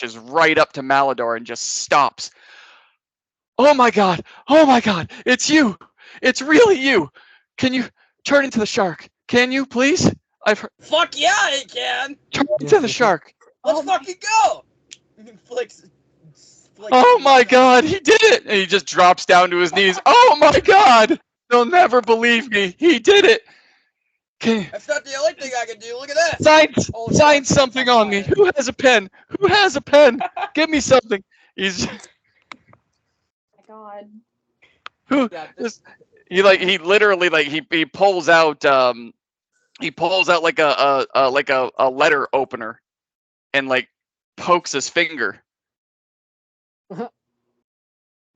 marches right up to Malador and just stops. Oh my god! Oh my god! It's you! It's really you! Can you turn into the shark? Can you, please? I've heard. Fuck yeah, I can! Turn into the shark! Let's fucking go! Flicks. Oh my god, he did it! And he just drops down to his knees. Oh my god! They'll never believe me. He did it! Can you That's not the only thing I can do. Look at that! sign something on me? Who has a pen? Who has a pen? Give me something. He's my God. who Yeah, he literally he pulls out like a letter opener and like pokes his finger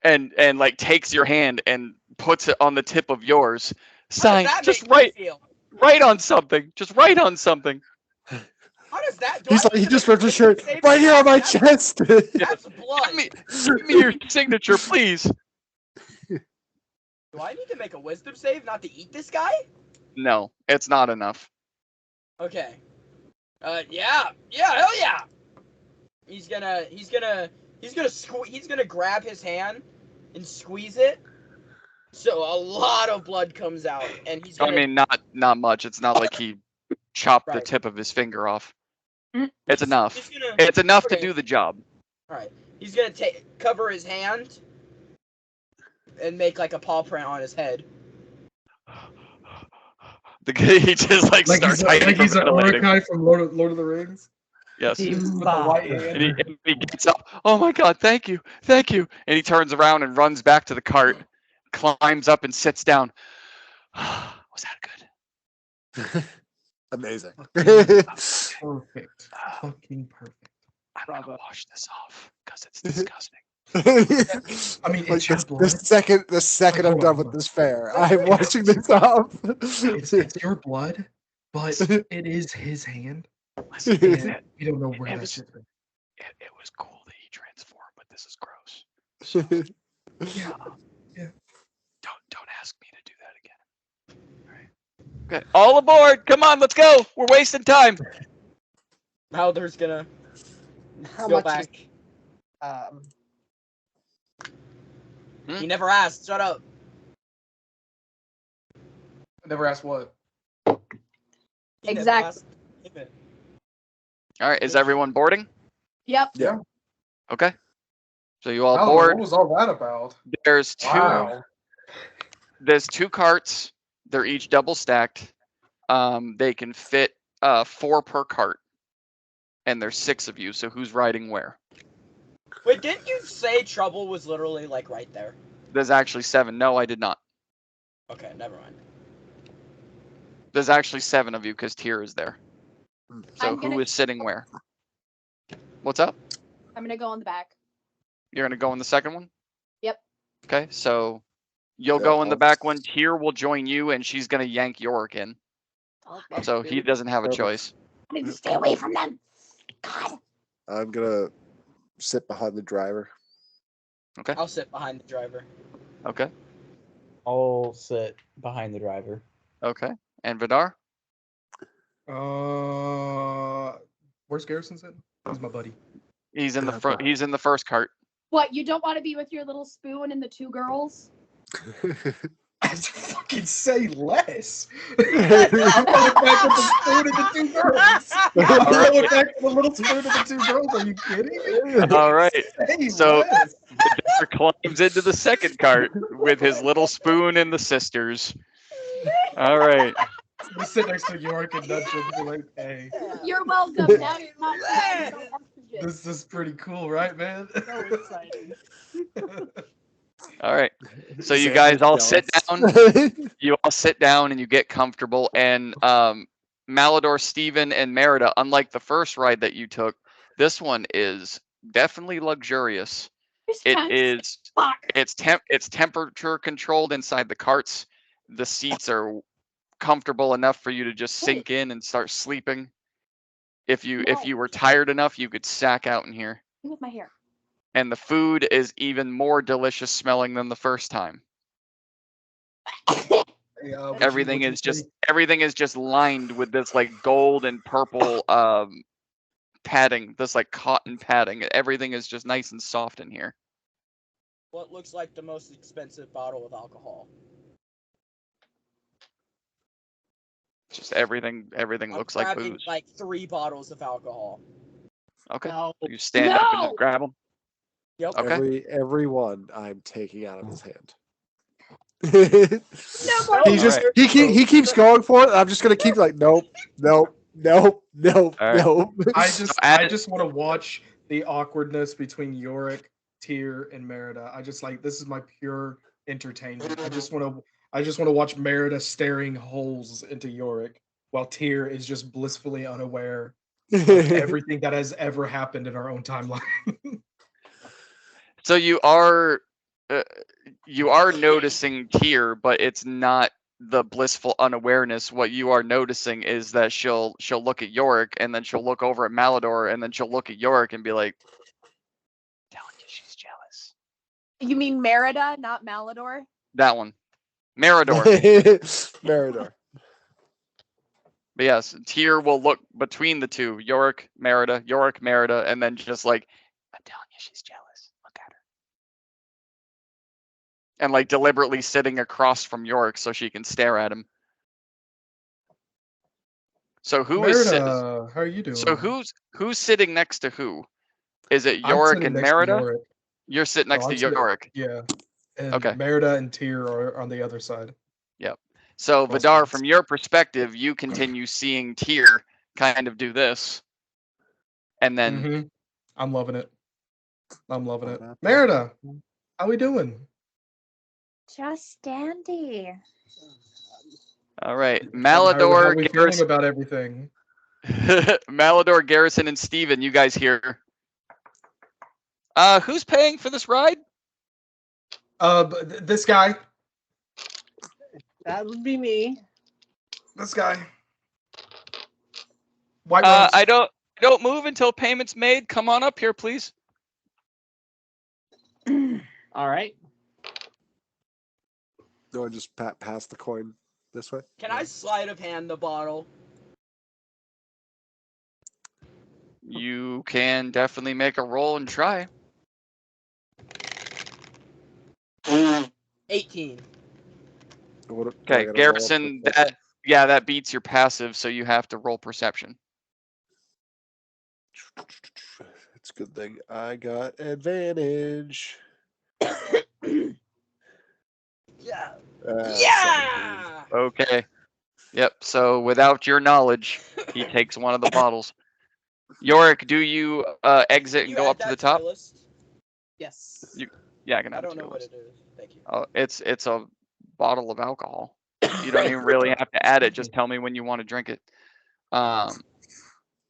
and like takes your hand and puts it on the tip of yours. Sign, just write on something. Just write on something. How does that? He just ripped his shirt right here on my chest. That's blood. Give me your signature, please. Do I need to make a wisdom save not to eat this guy? No, it's not enough. Okay. Yeah, hell yeah. He's gonna grab his hand and squeeze it. So a lot of blood comes out, and he's gonna. I mean, not much. It's not like he chopped the tip of his finger off. It's enough. It's enough to do the job. All right. He's gonna cover his hand and make like a paw print on his head. The guy, he just like starts hiding. He's an Uruk-hai from Lord of the Rings. Yes. With the white hand. And he gets up. Oh my god, thank you. And he turns around and runs back to the cart, climbs up and sits down. Was that good? Amazing. Perfect. Fucking perfect. I'm gonna wash this off because it's disgusting. I mean, it's your blood. The second I'm done with this fair, I'm washing this off. It's your blood, but it is his hand. Listen, And we don't know where that shit's been. it was cool that he transformed, but this is gross. Yeah. Don't ask me to do that again. All right. Okay. All aboard! Come on, let's go. We're wasting time. Malder's gonna How go much back. is, He never asked. Shut up. Never asked what. He never Exactly. asked. All right. Is everyone boarding? Yep. Yeah. Okay. So you all What board. was all that about? There's two. Wow. There's two carts. They're each double stacked. They can fit 4 per cart, and there's 6 of you. So who's riding where? Wait, didn't you say trouble was literally like right there? There's actually 7. No, I did not. Okay, never mind. There's actually 7 of you because Tyr is there. So I'm who gonna- is sitting where? What's up? I'm gonna go in the back. You're gonna go in the second one? Yep. Okay, so you'll go in the back one. Tyr will join you, and she's gonna yank Yorick in. So he doesn't have a choice. I need to stay away from them. God. I'm gonna sit behind the driver. Okay. I'll sit behind the driver. Okay. I'll sit behind the driver. Okay. And Vidar? Where's Garrison sitting? He's my buddy. He's in the front. He's in the first cart. What? You don't want to be with your little spoon and the 2 girls? I fucking say less. I'm going back with the spoon and the 2 girls. I'm going back with the little spoon and the 2 girls. Are you kidding? All right. Say So less. Vidar climbs into the second cart with his little spoon and the sisters. All right. We sit next to York and Dutch and be like, hey, You're welcome. Now you're not. this is pretty cool, right, man? So exciting. All right. So you guys all sit down. You all sit down and you get comfortable. And Malador, Steven, and Merida, unlike the first ride that you took, this one is definitely luxurious. It's temperature controlled inside the carts. The seats are comfortable enough for you to just sink in and start sleeping. If you were tired enough, you could sack out in here. With my hair. And the food is even more delicious smelling than the first time. Everything is just lined with this like gold and purple padding, this like cotton padding. Everything is just nice and soft in here. What looks like the most expensive bottle of alcohol? Just everything I'm looks like grabbing booze. like 3 bottles of alcohol. Okay. No. You stand up and No! just grab them. Yep. Okay. Every one I'm taking out of his hand. No, he just Alright. he keeps going for it. I'm just gonna keep like nope, nope, nope, nope, Alright. nope. I add- just want to watch the awkwardness between Yorick, Tyr, and Merida. I just like this is my pure entertainment. I just want to watch Merida staring holes into Yorick while Tyr is just blissfully unaware of everything that has ever happened in our own timeline. So you are noticing Tyr, but it's not the blissful unawareness. What you are noticing is that she'll look at Yorick, and then she'll look over at Malador, and then she'll look at Yorick and be like, telling you she's jealous. You mean Merida, not Malador? That one. Meridor. Meridor. But yes, Tyr will look between the two, Yorick, Merida, and then just like, I'm telling you she's jealous. Look at her. And like deliberately sitting across from Yorick so she can stare at him. So Merida, how are you doing? So who's sitting next to who? Is it I'm Yorick sitting and next to Merida? Yorick. You're sitting next No, to I'm sitting- Yorick. Yeah. And Okay. Merida and Tyr are on the other side. So Both Vidar, sides. from your perspective, you continue seeing Tyr kind of do this. And then Mhm. I'm loving it. I'm loving it. Merida, how we doing? Just dandy. all right. How Malador, we feeling Garrison, about everything? Malador, Garrison, and Steven, you guys here. Who's paying for this ride? This guy. That would be me. This guy. White Rose. I don't move until payment's made. Come on up here, please. All right. Do I just pass the coin this way? Can I sleight of hand the bottle? You can definitely make a roll and try. 18. Do I Okay, gotta roll up Garrison, perception? that beats your passive, so you have to roll perception. It's a good thing I got advantage. Yeah. 17. Yeah. Okay. Yep. So without your knowledge, he takes one of the bottles. Yorick, do you exit and You go add up to that the top? my list? Yes. Yeah, I can I add it don't to know your what list. it is. Thank you. Oh, it's a bottle of alcohol. You don't even really have to add it. Just tell me when you want to drink it.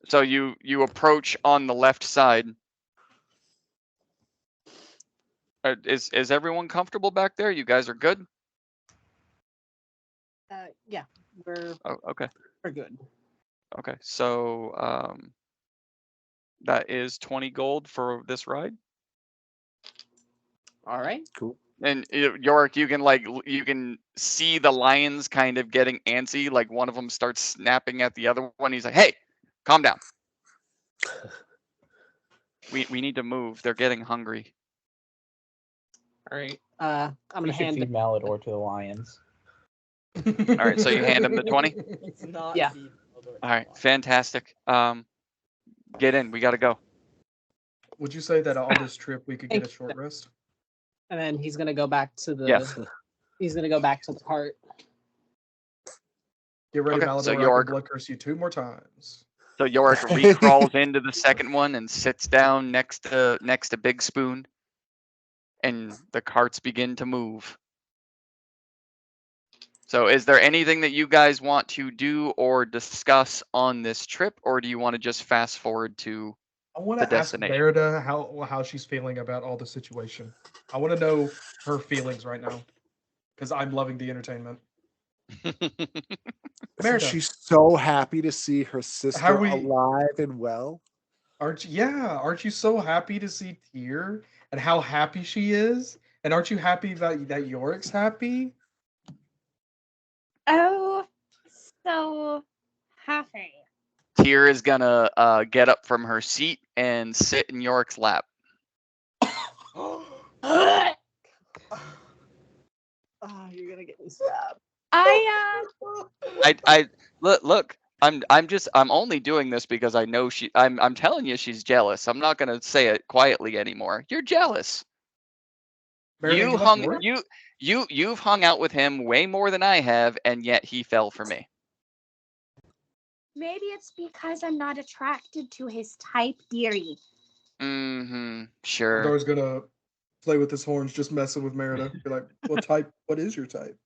So you approach on the left side. Is everyone comfortable back there? You guys are good? Yeah, we're Oh, okay. good. Okay. So that is 20 gold for this ride. All right. Cool. And Yorick, you can see the lions kind of getting antsy. Like one of them starts snapping at the other one. He's like, "Hey, calm down. We need to move. They're getting hungry." All right. I'm We gonna should hand feed Malador to the lions. All right, so you hand him the 20? It's not. Yeah. feed Eldor. All right, fantastic. Get in. We got to go. Would you say that on this trip we could get a short rest? and then he's gonna go back to the. Yes. He's gonna go back to the cart. Get ready, Okay, Malador. so I can Yorick- blood curse you 2 more times. So Yorick recrawls into the second one and sits down next to Big Spoon, and the carts begin to move. So is there anything that you guys want to do or discuss on this trip, or do you want to just fast forward to I want the to ask destination? Merida how she's feeling about all the situation. I want to know her feelings right now because I'm loving the entertainment. Merida, She's so happy to see her sister we- alive and well. aren't you so happy to see Tyr and how happy she is? And aren't you happy that Yorick's happy? Oh, so happy. Tyr is gonna get up from her seat and sit in Yorick's lap. Oh, you're gonna get me stabbed. I look. I'm only doing this because I know I'm telling you she's jealous. I'm not gonna say it quietly anymore. You're jealous. Merida, You've hung out with him way more than I have, and yet he fell for me. Maybe it's because I'm not attracted to his type, dearie. Mm-hmm. Sure. Dar's gonna play with his horns, just messing with Merida. Be like, what type? What is your type?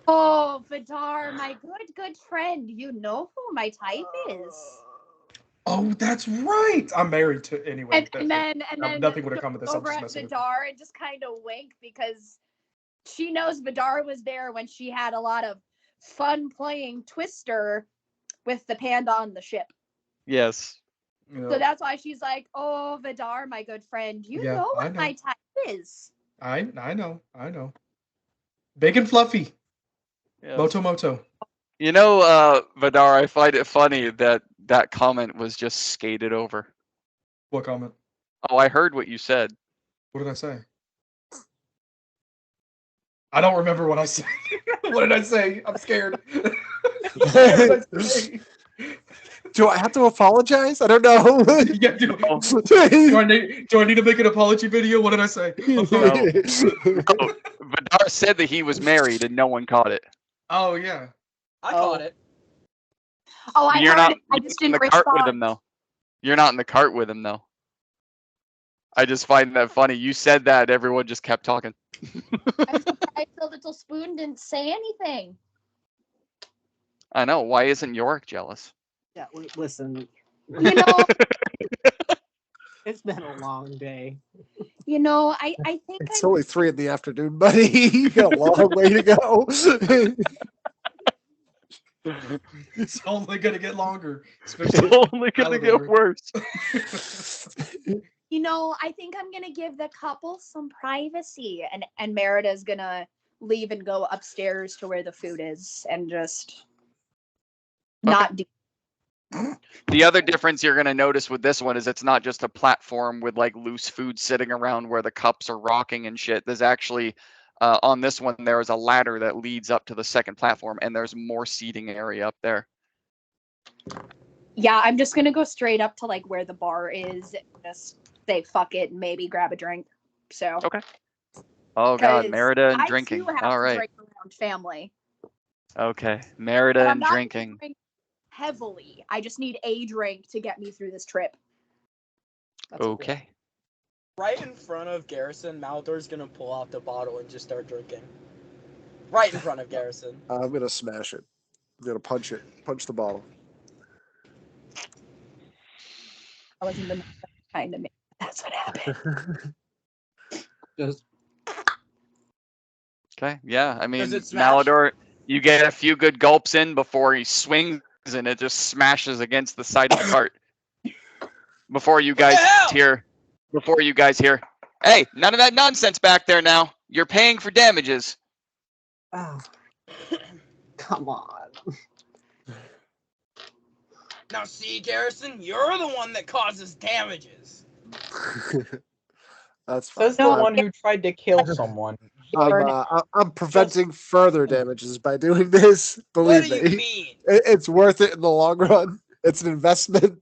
Oh, Vidar, my good friend. You know who my type is. Oh, that's right. I'm married to anyway. And then nothing would have come with this. I'm over just at messing with Vidar and just kind of wink because she knows Vidar was there when she had a lot of fun playing Twister with the panda on the ship. Yes. you. So that's why she's like, "Oh, Vidar, my good friend, you Yeah, know I what know. my type is." I know. Big and fluffy. Yes. Moto. You know, Vidar, I find it funny that that comment was just skated over. What comment? Oh, I heard what you said. What did I say? I don't remember what I said. What did I say? I'm scared. What did I say? Do I have to apologize? I don't know. Yeah, do I need to make an apology video? What did I say? I'm sorry. Oh, Vidar said that he was married and no one caught it. Oh yeah. I caught it. Oh, I You're heard not it. I just in didn't the cart with respond. him though. You're not in the cart with him though. I just find that funny. You said that, everyone just kept talking. I'm surprised the little spoon didn't say anything. I know. Why isn't Yorick jealous? Yeah, listen, You know, it's been a long day. I think It's only 3 in the afternoon, buddy. You got a long way to go. It's only gonna get longer. It's Especially only gonna get worse. I think I'm gonna give the couple some privacy, and Merida's gonna leave and go upstairs to where the food is, and just not do. The other difference you're gonna notice with this one is it's not just a platform with like loose food sitting around where the cups are rocking and shit. There's actually on this one there is a ladder that leads up to the second platform, and there's more seating area up there. Yeah, I'm just gonna go straight up to like where the bar is, and just say fuck it, and maybe grab a drink. So. Okay. Oh god, 'Cause Merida and I drinking. too have All to right. drink around family. Okay, But Merida I'm and not gonna drinking. drink heavily. I just need a drink to get me through this trip. That's cool. Okay. Right in front of Garrison, Maldor's gonna pull out the bottle and just start drinking. Right in front of Garrison. I'm gonna smash it. I'm gonna punch it. Punch the bottle. I wasn't the kind of me. That's what happened. Just Okay. Yeah. I mean, Does it smash? Malador, you get a few good gulps in before he swings, and it just smashes against the side of the cart. Before you guys hear, hey, none of that nonsense back there now. You're paying for damages. oh, come on. Now see, Garrison, you're the one that causes damages. That's fine. Says the one who tried to kill someone. I'm preventing further damages by doing this. What Believe do you me, mean? it's worth it in the long run. It's an investment.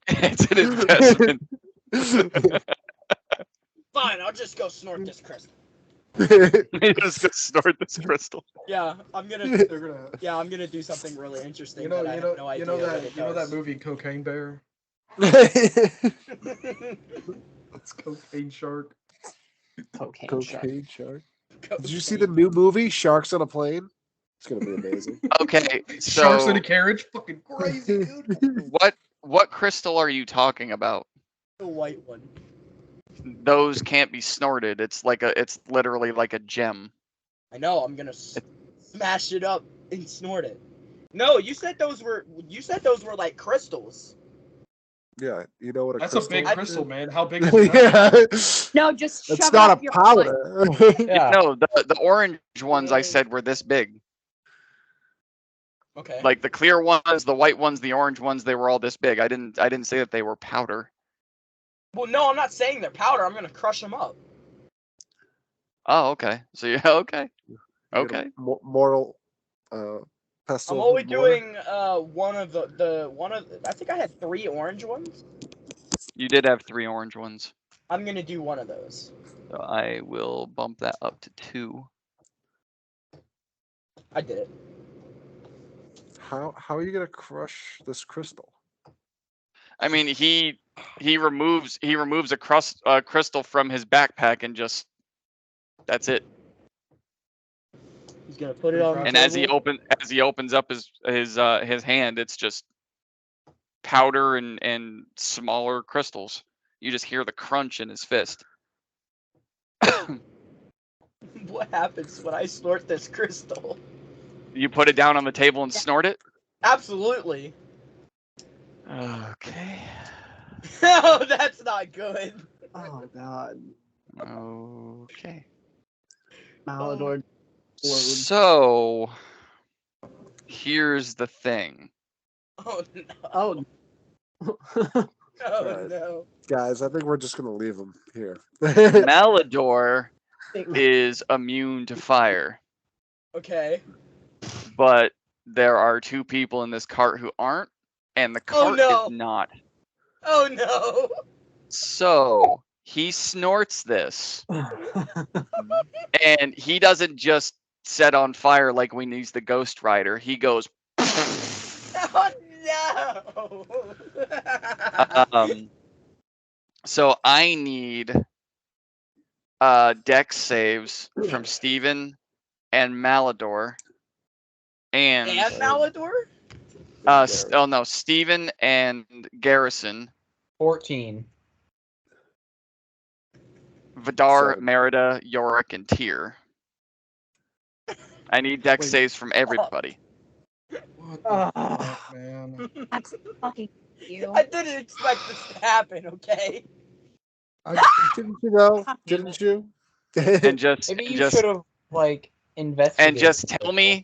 It's an investment. Fine, I'll just go snort this crystal. He just gonna snort this crystal. Yeah, I'm gonna. They're gonna. Yeah, I'm gonna do something really interesting. You know that I have no idea what it that does. movie Cocaine Bear? It's Cocaine Shark. Cocaine shark. Cocaine shark. Did you see the new movie Sharks on a Plane? It's gonna be amazing. Okay, Sharks in a so carriage? Fucking crazy, dude. what crystal are you talking about? The white one. Those can't be snorted. It's literally like a gem. I know. I'm gonna smash it up and snort it. No, you said those were like crystals. Yeah, you know what a That's crystal a big is? crystal, man. How big is that? Yeah. No, just shove It's it not up a your butt. powder. Yeah. No, the orange ones I said were this big. Okay. Like the clear ones, the white ones, the orange ones, they were all this big. I didn't say that they were powder. Well, no, I'm not saying they're powder. I'm gonna crush them up. Oh, okay. So yeah, okay. You get a Okay. Mortal pestle. I'm only and mortar. doing one of the one of. I think I had 3 orange ones. You did have 3 orange ones. I'm gonna do one of those. So I will bump that up to 2. I did it. How are you gonna crush this crystal? I mean, he removes a crystal from his backpack and just that's it. He's gonna put it on the And as he table. opens up his hand, it's just powder and smaller crystals. You just hear the crunch in his fist. What happens when I snort this crystal? You put it down on the table and snort it? Absolutely. Okay. No, that's not good. Oh god. Okay. Malador. So here's the thing. Oh no. Oh. Oh Right. no. Guys, I think we're just gonna leave him here. Malador is immune to fire, Okay. but there are 2 people in this cart who aren't, and the cart no. is not. Oh no. So he snorts this, and he doesn't just set on fire like when he's the Ghost Rider. He goes. Oh no. So I need dex saves from Steven and Malador. And Malador? oh no, Steven and Garrison. 14. Vidar, 7. Merida, Yorick, and Tyr. I need dex saves from everybody. What the fuck, man? That's fucking you. I didn't expect this to happen, okay? Didn't you know? Didn't you? And just Maybe and you just should have like investigated. and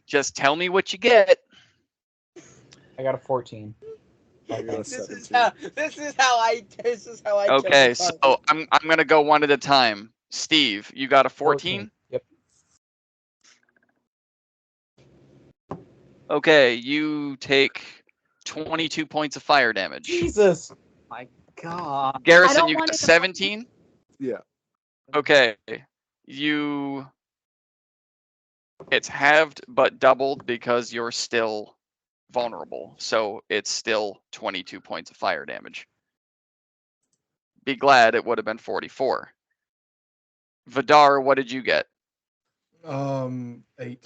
just tell me what you get. I got a 14. I got a This is 17. how I Okay, kill so the I'm gonna go one at a time. Steve, you got a 14? Yep. Okay, you take 22 points of fire damage. Jesus. My god. Garrison, don't you want got it to- 17? Yeah. Okay. It's halved but doubled because you're still vulnerable. So it's still 22 points of fire damage. Be glad it would have been 44. Vidar, what did you get? 8.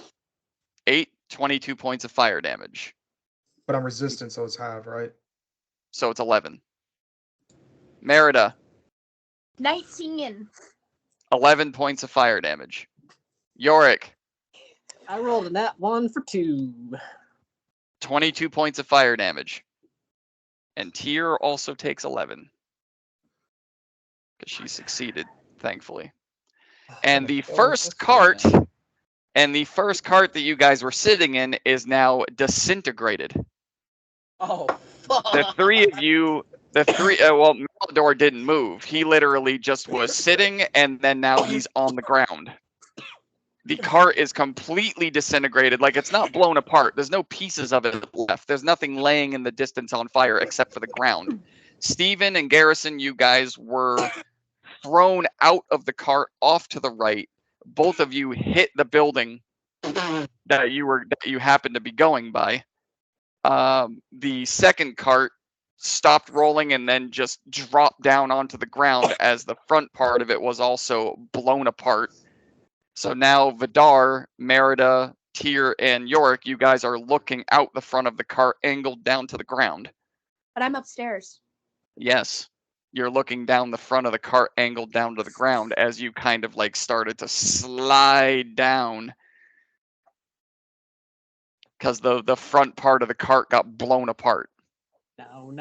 8, 22 points of fire damage. But I'm resistant, so it's half, right? So it's 11. Merida, 19. 11 points of fire damage. Yorick, I rolled a nat 1 for 2. 22 points of fire damage. And Tyr also takes 11. Because she succeeded, thankfully. And the first cart that you guys were sitting in is now disintegrated. Oh, fuck. The 3 of you, well, Malador didn't move. He literally just was sitting, and then now he's on the ground. The cart is completely disintegrated. Like, it's not blown apart. There's no pieces of it left. There's nothing laying in the distance on fire except for the ground. Steven and Garrison, you guys were thrown out of the cart off to the right. Both of you hit the building that you happened to be going by. The second cart stopped rolling and then just dropped down onto the ground as the front part of it was also blown apart. So now Vidar, Merida, Tyr, and Yorick, you guys are looking out the front of the cart, angled down to the ground. But I'm upstairs. Yes, you're looking down the front of the cart, angled down to the ground as you kind of like started to slide down. Because the front part of the cart got blown apart. No.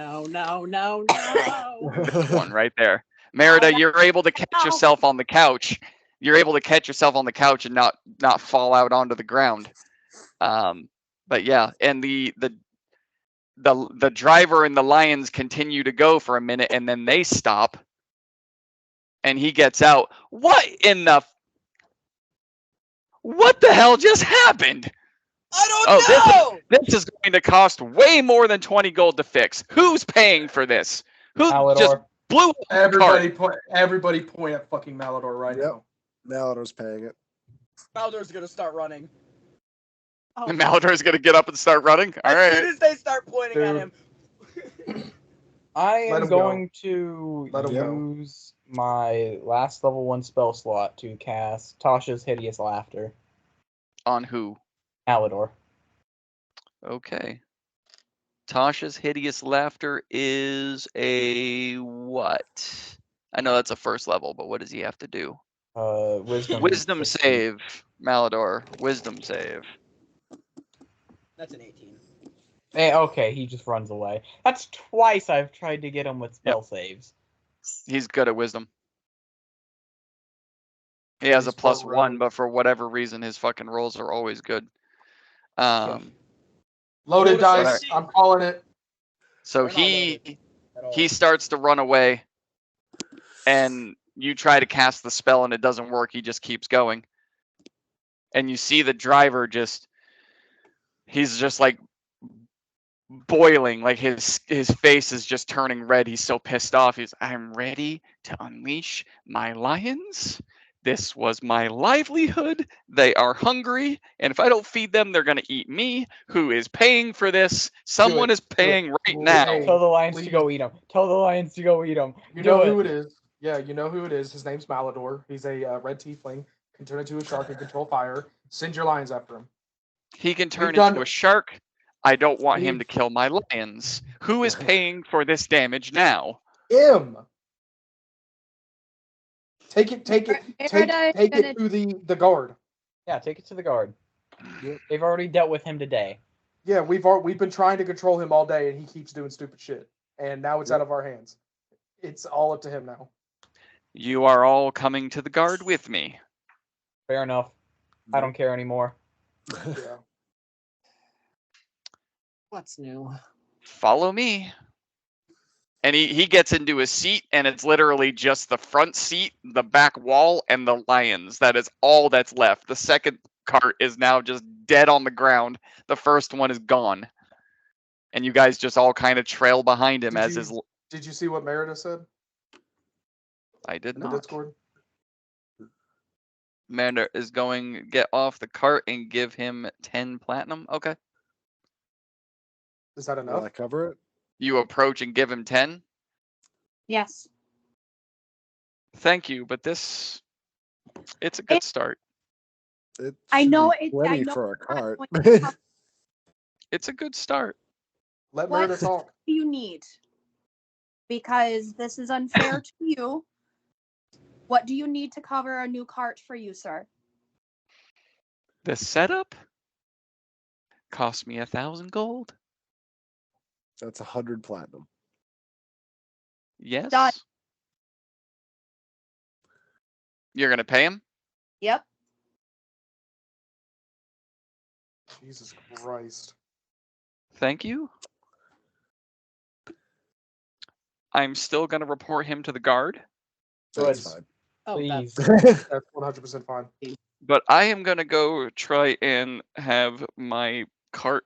One right there. Merida, you're able to catch yourself on the couch. You're able to catch yourself on the couch and not fall out onto the ground. But yeah, and the driver and the lions continue to go for a minute, and then they stop, and he gets out. What the hell just happened? I don't know. This is going to cost way more than 20 gold to fix. Who's paying for this? Who just Malador. blew up the cart? Everybody point at fucking Malador right Yep. now. Malador's paying it. Malador's gonna start running. Oh, And Malador's going to get up and start running? All As soon right. as they start pointing at him. I Let am him go. going to Let him go. use my last level 1 spell slot to cast Tasha's Hideous Laughter. On who? Malador. Okay. Tasha's Hideous Laughter is a what? I know that's a first level, but what does he have to do? Wisdom. Wisdom save, Malador. Wisdom save. That's an 18. Hey, okay, he just runs away. That's twice I've tried to get him with spell saves. He's good at wisdom. He has a He's plus front 1, row. but for whatever reason, his fucking rolls are always good. Loaded Loaded dice. dice. I'm calling it. So They're not loaded at all. he starts to run away, and you try to cast the spell and it doesn't work. He just keeps going, and you see the driver he's just like boiling, like his face is just turning red. He's so pissed off. I'm ready to unleash my lions. This was my livelihood. They are hungry, and if I don't feed them, they're gonna eat me. Who is paying for this? Someone is paying right now. Hey, Tell the lions to please. go eat him. Tell the lions to go eat him. You Do know it. who it is. Yeah, you know who it is. His name's Malador. He's a red tiefling. Can turn into a shark and control fire. Send your lions after him. He can turn done- into a shark. I don't want him We've- to kill my lions. Who is paying for this damage now? Him. Take it Merida is gonna- to the guard. Yeah, take it to the guard. Yep. They've already dealt with him today. Yeah, we've been trying to control him all day, and he keeps doing stupid shit. And now it's out of our hands. It's all up to him now. You are all coming to the guard with me. Fair enough. I don't care anymore. Yeah. What's new? Follow me. And he gets into his seat, and it's literally just the front seat, the back wall, and the lions. That is all that's left. The second cart is now just dead on the ground. The first one is gone. And you guys just all kind of trail behind him Did you- his... Did you see what Merida said I did in the not. Discord? Mander is going to get off the cart and give him 10 platinum. Okay. Is that Will enough? I cover it? You approach and give him 10. Yes. Thank you, but it's a good start. It I should know be it- plenty I know for a it's not cart. going to help. It's a good start. Let What? Merida talk. Do you need? Because this is unfair to you. What do you need to cover a new cart for you, sir? The setup cost me 1,000 gold. That's 100 platinum. Yes. Done. You're gonna pay him? Yep. Jesus Christ. Thank you. I'm still gonna report him to the guard, That's Good. fine. Oh, Please. that's That's 100% fine. but I am gonna go try and have my cart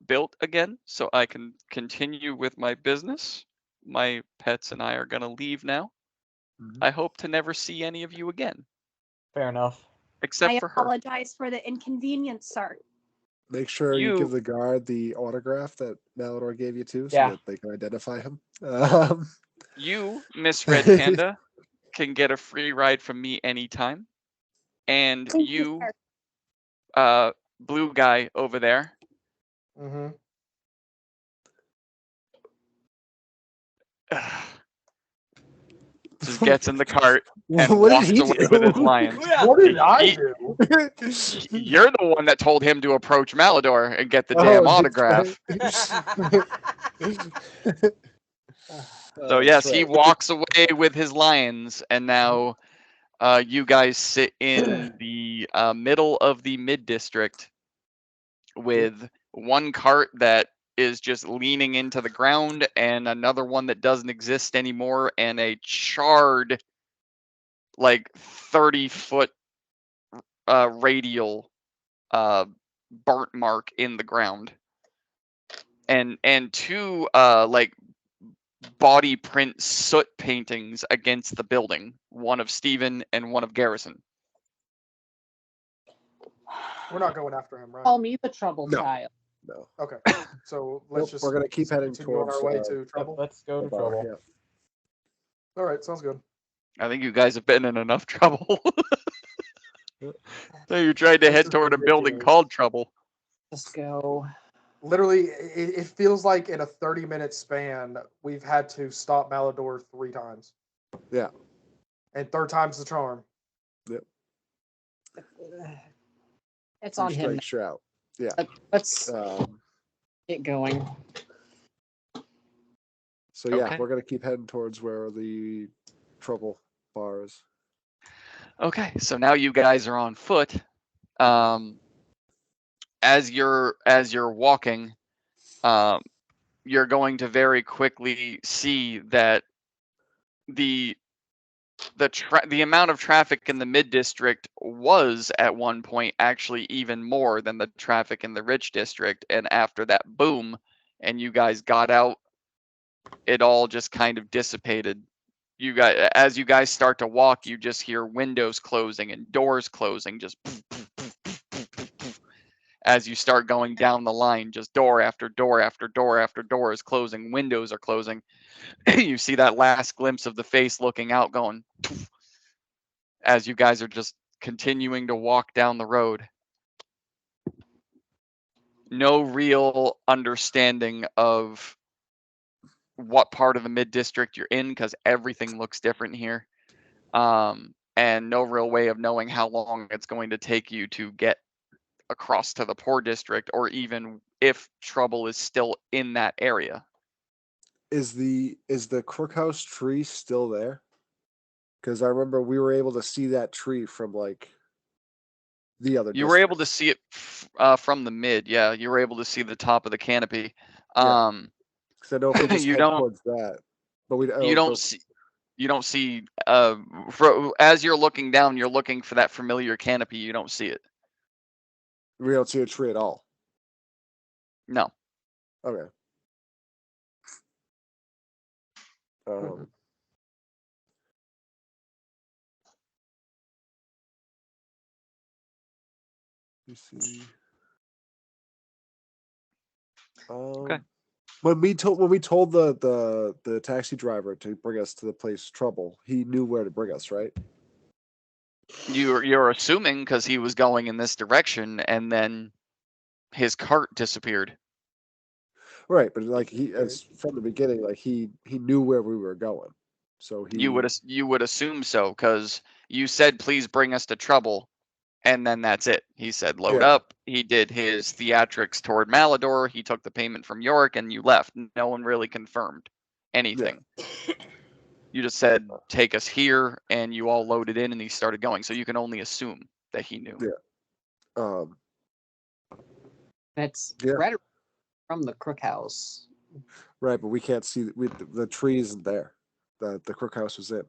built again so I can continue with my business. My pets and I are gonna leave now. Mhm. I hope to never see any of you again, Fair enough. except I for her. apologize for the inconvenience, sir. Make sure you You- give the guard the autograph that Malador gave you too, so Yeah. that they can identify him. You, Miss Red Panda, can get a free ride from me anytime. And Thank you, sir. blue guy over there, Mm-hmm. just gets in the cart and What did walks he away do? with his lions. What did I He- do? You're the one that told him to approach Malador and get the Oh, damn that's autograph. So yes, he walks away with his lions, and now you guys sit in the middle of the mid district, with one cart that is just leaning into the ground and another one that doesn't exist anymore and a charred like 30-foot radial burnt mark in the ground and two like body print soot paintings against the building, one of Steven and one of Garrison. We're not going after him, right? Call me the trouble No. child. No. Okay, so let's Nope, just. we're gonna keep heading continue on towards our way to Yep, trouble. let's go to the bar, trouble. yeah. All right, sounds good. I think you guys have been in enough trouble. So you tried to This head is toward a building ridiculous. called Trouble. Let's go. Literally, it feels like in a 30-minute span, we've had to stop Malador 3 times. Yeah. And third time's the charm. It's on him. Strikes you out. Yeah. Let's get going. So yeah, Okay. we're gonna keep heading towards where the trouble bar is. Okay, so now you guys are on foot. As you're walking, you're going to very quickly see that the amount of traffic in the mid district was at one point actually even more than the traffic in the rich district, and after that boom and you guys got out, it all just kind of dissipated. You guys, as you guys start to walk, you just hear windows closing and doors closing, just as you start going down the line, just door after door after door after door is closing, windows are closing. You see that last glimpse of the face looking out, going as you guys are just continuing to walk down the road. No real understanding of what part of the mid district you're in because everything looks different here, and no real way of knowing how long it's going to take you to get across to the poor district, or even if trouble is still in that area. Is the Crookhouse tree still there? Because I remember we were able to see that tree from like the other. You were able to see it from the mid. Yeah, you were able to see the top of the canopy. Because I know if we just you head don't towards that, but we you don't see as you're looking down, you're looking for that familiar canopy. You don't see it. We don't see a tree at all. No. Okay. You see. Okay. When we told the taxi driver to bring us to the place Trouble, he knew where to bring us, right? You're assuming because he was going in this direction, and then his cart disappeared. Right, but like as from the beginning, like he knew where we were going, so he. You would assume so because you said, "Please bring us to Trouble," and then that's it. He said, "Load up." He did his theatrics toward Malador. He took the payment from Yorick, and you left. No one really confirmed anything. You just said, "Take us here," and you all loaded in, and he started going. So you can only assume that he knew. Yeah. That's right from the Crookhouse. Right, but we can't see the tree isn't there. The Crookhouse was in.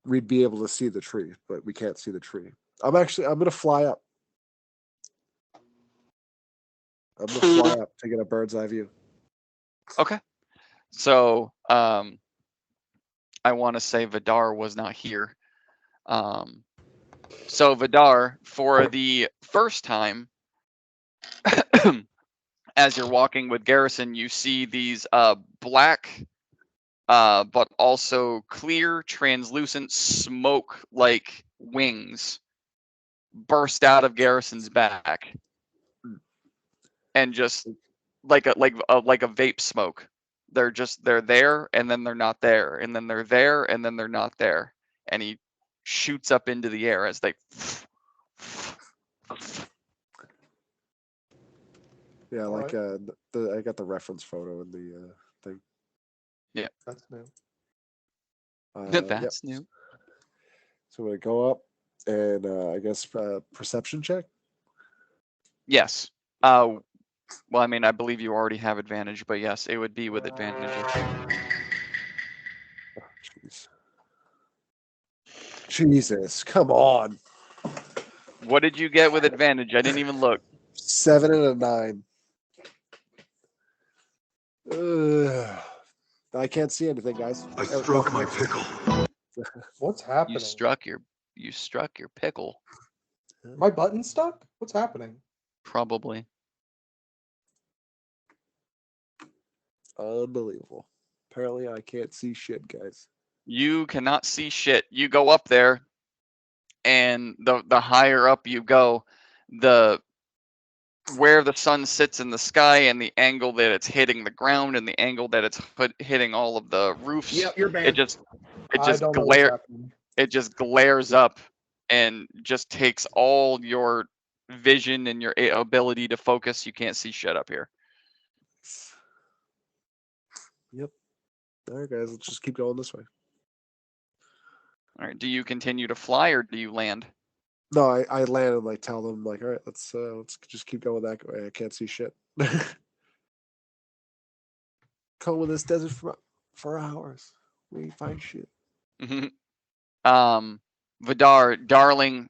We'd be able to see the tree, but we can't see the tree. I'm gonna fly up. I'm gonna fly up to get a bird's eye view. Okay. So I want to say Vidar was not here. So Vidar, for the first time, as you're walking with Garrison, you see these black, but also clear, translucent smoke-like wings burst out of Garrison's back, and just like a vape smoke. They're there, and then they're not there, and then they're there, and then they're not there, and he shoots up into the air as they. Yeah, like I got the reference photo in the thing. Yeah, that's new. That's new. So I'm gonna go up and I guess perception check. Yes. Well, I mean, I believe you already have advantage, but yes, it would be with advantage. Jeez. Jesus, come on. What did you get with advantage? I didn't even look. 7 and a 9. Ugh. I can't see anything, guys. I struck my pickle. What's happening? You struck your pickle. My button stuck? What's happening? Probably. Unbelievable. Apparently, I can't see shit, guys. You cannot see shit. You go up there, and the higher up you go, where the sun sits in the sky and the angle that it's hitting the ground and the angle that it's hitting all of the roofs. Yep, you're banned. It just I don't know what's happening. it just glares up and just takes all your vision and your ability to focus. You can't see shit up here. Yep. All right, guys, let's just keep going this way. All right. Do you continue to fly or do you land? No, I land and like tell them like, all right, let's just keep going that way. I can't see shit. Come with this desert for hours. We find shit. Vidar, Darling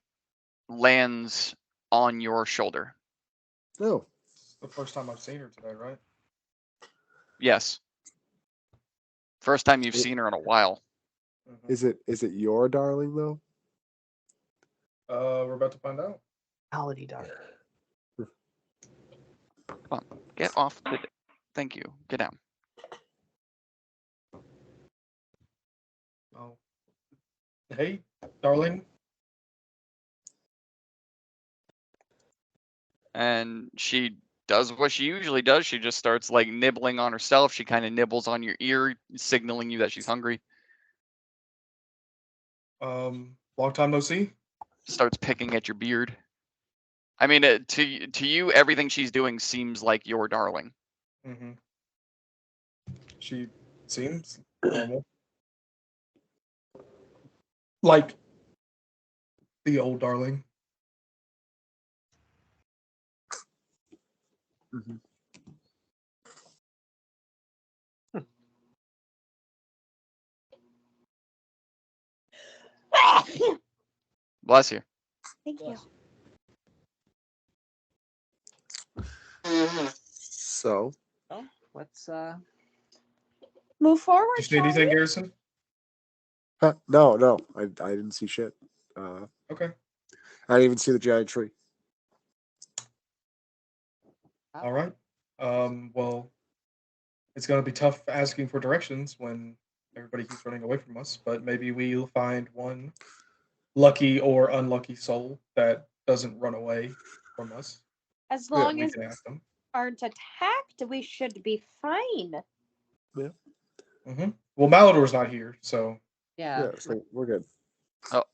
lands on your shoulder. No. It's the first time I've seen her today, right? Yes. First time you've seen her in a while. Is it your darling though? We're about to find out. Quality dark. Come on, get off the. Thank you. Get down. Oh. Hey, darling. And she does what she usually does. She just starts like nibbling on herself. She kind of nibbles on your ear, signaling you that she's hungry. Long time no see. Starts picking at your beard. I mean, to you, everything she's doing seems like your darling. Mm-hmm. She seems normal. Like the old darling. Mm-hmm. Bless you. Thank you. So. Oh, let's move forward. Did you see anything, Garrison? No, I didn't see shit. Okay. I didn't even see the giant tree. All right. Well, it's gonna be tough asking for directions when everybody keeps running away from us, but maybe we'll find one lucky or unlucky soul that doesn't run away from us. As long we as can ask them. aren't attacked, we should be fine. Yeah. Mm-hmm. Well, Malador's not here, so yeah, so we're good.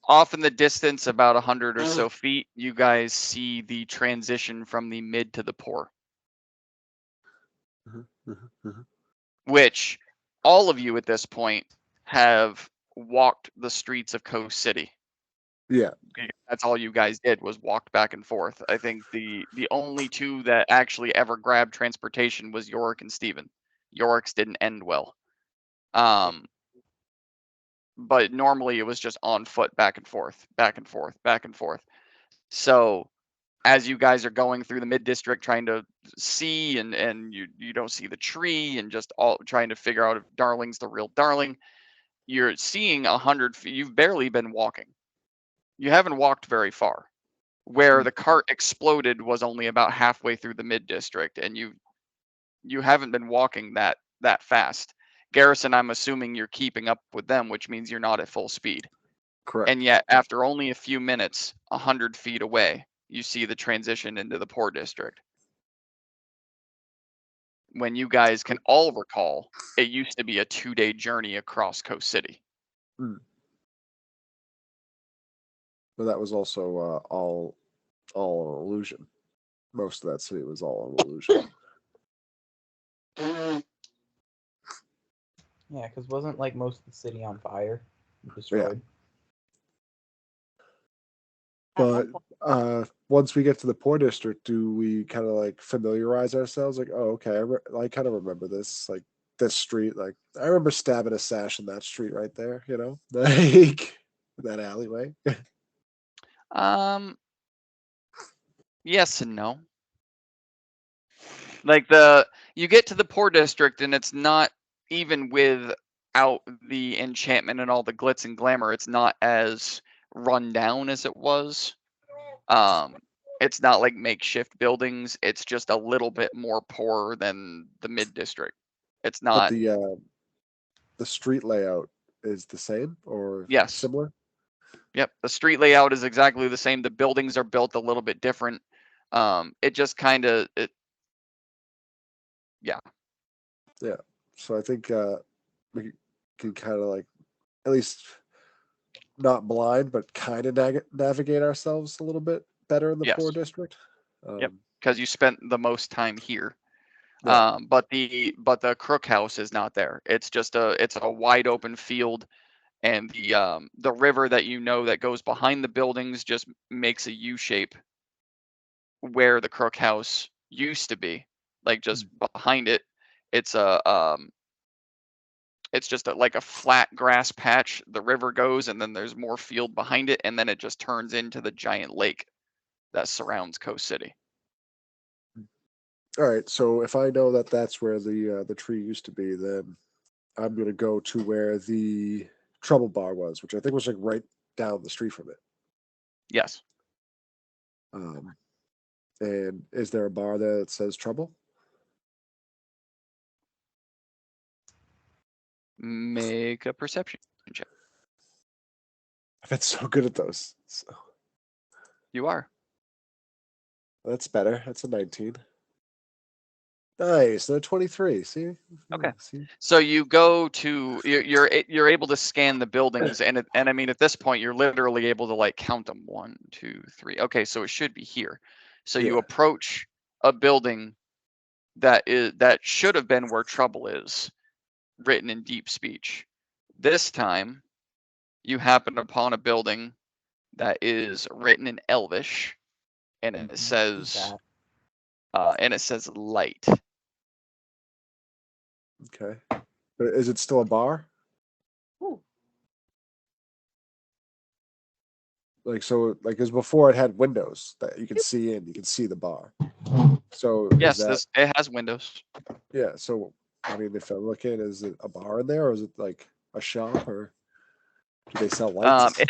Off in the distance, about 100 or so feet, you guys see the transition from the mid to the poor. Which all of you at this point have walked the streets of Coast City. Yeah. That's all you guys did was walked back and forth. I think the only two that actually ever grabbed transportation was Yorick and Steven. Yorick's didn't end well. But normally it was just on foot back and forth, back and forth, back and forth. So as you guys are going through the mid district trying to see and you don't see the tree and just all trying to figure out if Darling's the real Darling, you're seeing 100 feet. You've barely been walking. You haven't walked very far. Where the cart exploded was only about halfway through the mid district, and you haven't been walking that fast. Garrison, I'm assuming you're keeping up with them, which means you're not at full speed. Correct. And yet, after only a few minutes, 100 feet away, you see the transition into the poor district. When you guys can all recall, it used to be a 2-day journey across Coast City. But that was also all an illusion. Most of that city was all an illusion. Yeah, because wasn't like most of the city on fire? Destroyed. But once we get to the poor district, do we kind of like familiarize ourselves? Like, oh, okay, I kind of remember this, like this street. Like, I remember stabbing a sash in that street right there. You know, like that alleyway. Yes and no. Like you get to the poor district and it's not even without the enchantment and all the glitz and glamour. It's not as run down as it was. It's not like makeshift buildings. It's just a little bit more poor than the mid district. It's But not. the street layout is the same or Yes. similar. Yep, the street layout is exactly the same. The buildings are built a little bit different. It just kind of yeah. So I think we can kind of like at least not blind, but kind of navigate ourselves a little bit better in the poor Yes. district. Yep. Because you spent the most time here. Yeah. But the Crook House is not there. It's just it's a wide open field, and the river that you know that goes behind the buildings just makes a U shape where the Crook House used to be. Like just behind it, it's just like a flat grass patch. The river goes, and then there's more field behind it, and then it just turns into the giant lake that surrounds Coast City. All right. So if I know that that's where the tree used to be, then I'm gonna go to where the Trouble Bar was, which I think was like right down the street from it. Yes. And is there a bar there that says Trouble? Make a perception check. I've been so good at those. So You are. that's better. That's a 19. Nice. No 23. See? Okay. See? So you go to you're able to scan the buildings, and I mean at this point you're literally able to like count them 1, 2, 3. Okay, so it should be here. So you Yeah. approach a building that should have been where Trouble is, written in deep speech. This time, you happen upon a building that is written in Elvish, and it says light. Okay. But is it still a bar? Ooh. Like so, like as before, it had windows that you can see in. You can see the bar. So Yes, is it has windows. yeah. So I mean, if I'm looking, is it a bar in there, or is it like a shop, or do they sell lights?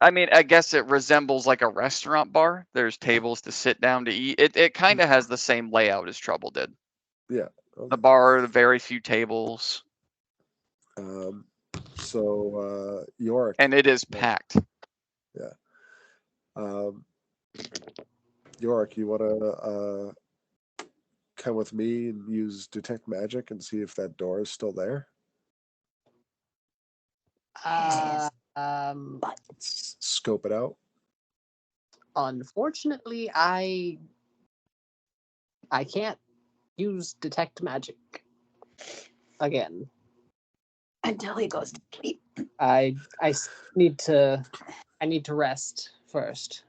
I mean, I guess it resembles like a restaurant bar. There's tables to sit down to eat. It kind of has the same layout as Trouble did. Yeah. The bar, very few tables. So York. And it is packed. Yeah. York, you want to come with me and use detect magic and see if that door is still there? Let's scope it out. Unfortunately, I can't use detect magic again until he goes to sleep. I need to rest first.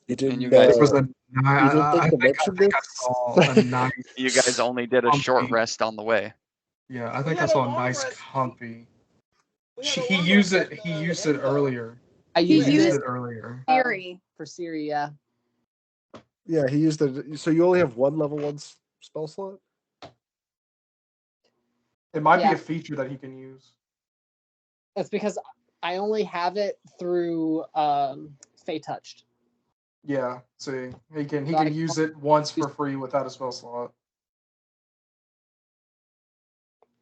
You didn't. And you guys, I think I saw a nice. You guys only did a short rest on the way. Yeah, I think I saw a nice comfy. He used it. He used it earlier. He used it earlier. Siri. For Siri, yeah. Yeah, he used it. So you only have one level 1 spell slot? It might be a feature that he can use. That's because I only have it through Fey Touched. Yeah, see, he can use it once for free without a spell slot.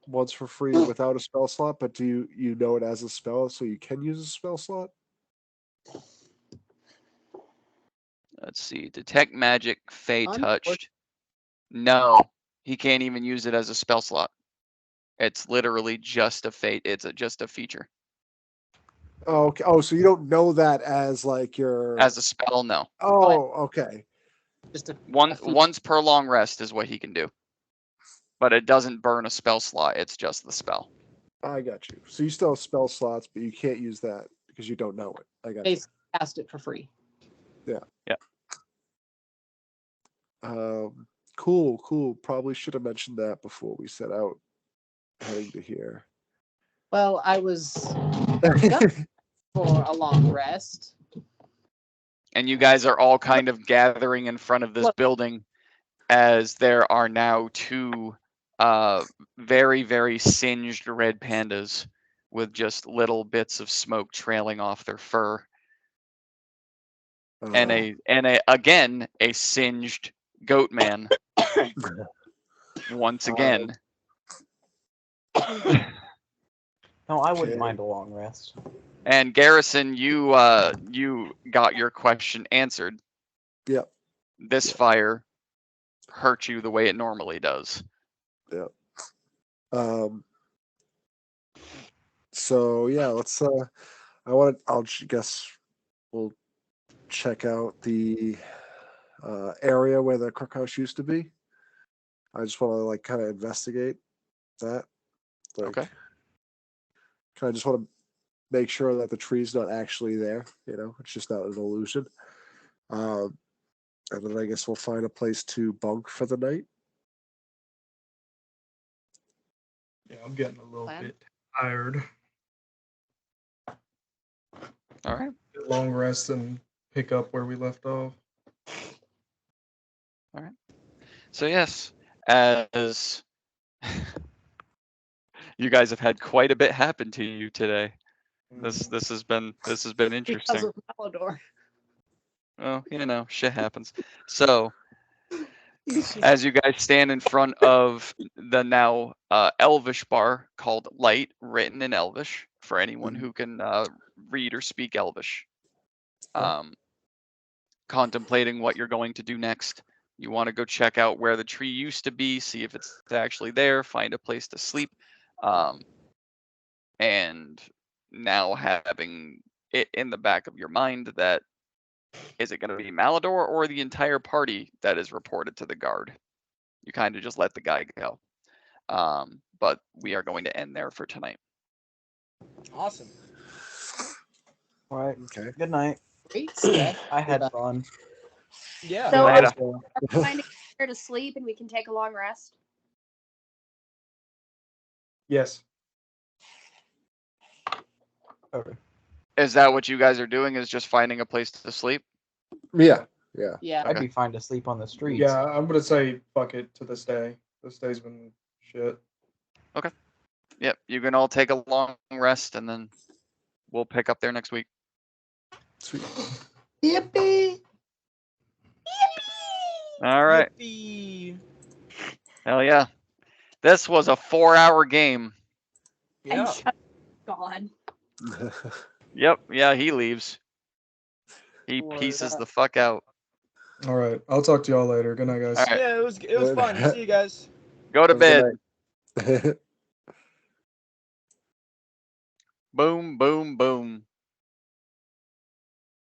Once for free without a spell slot, but do you know it as a spell, so you can use a spell slot? Let's see. Detect magic, Fey touched. No, he can't even use it as a spell slot. It's literally just a fate. It's just a feature. Oh, okay. Oh, so you don't know that as like your as a spell? No. Oh, okay. Just once per long rest is what he can do, but it doesn't burn a spell slot. It's just the spell. I got you. So you still have spell slots, but you can't use that because you don't know it. I got you. Basically, cast it for free. Cool. Probably should have mentioned that before we set out heading to here. Well, I was for a long rest. And you guys are all kind of gathering in front of this Look. building as there are now two very, very singed red pandas with just little bits of smoke trailing off their fur. And again a singed goat man once again. No, I wouldn't Okay. mind a long rest. And Garrison, you got your question answered. Yep. This fire hurt you the way it normally does. So yeah, let's I'll guess we'll check out the area where the cookhouse used to be. I just want to like kind of investigate that. Like, Okay. I just want to make sure that the tree's not actually there. It's just not an illusion. And then I guess we'll find a place to bunk for the night. Yeah, I'm getting a little Plan. bit tired. All right. Long rest and pick up where we left off. So yes, as you guys have had quite a bit happen to you today. This has been Because interesting. of Malador. Well, shit happens. So as you guys stand in front of the now Elvish bar called Light, written in Elvish for anyone who can read or speak Elvish, contemplating what you're going to do next. You want to go check out where the tree used to be, see if it's actually there, find a place to sleep, and now having it in the back of your mind that is it going to be Malador or the entire party that is reported to the guard? You kind of just let the guy go. But we are going to end there for tonight. Awesome. All right. Okay. Good night. Great stuff. I had fun. Yeah. So Later. are we finding where to sleep and we can take a long rest? Yes. Okay. Is that what you guys are doing? Is just finding a place to sleep? Yeah. Yeah. I'd Okay. be fine to sleep on the streets. Yeah, I'm gonna say fuck it to this day. This day's been shit. Yep. You can all take a long rest and then we'll pick up there next week. Sweet. Yippee! All right. Yippee. Hell yeah. This was a 4-hour game. Yeah. And shut gone. Yep. Yeah, he leaves. He Or pieces that. the fuck out. All right, I'll talk to y'all later. Good night, guys. All right. Yeah, it was fun. See you guys. Go to Have a good bed. night. Boom, boom, boom.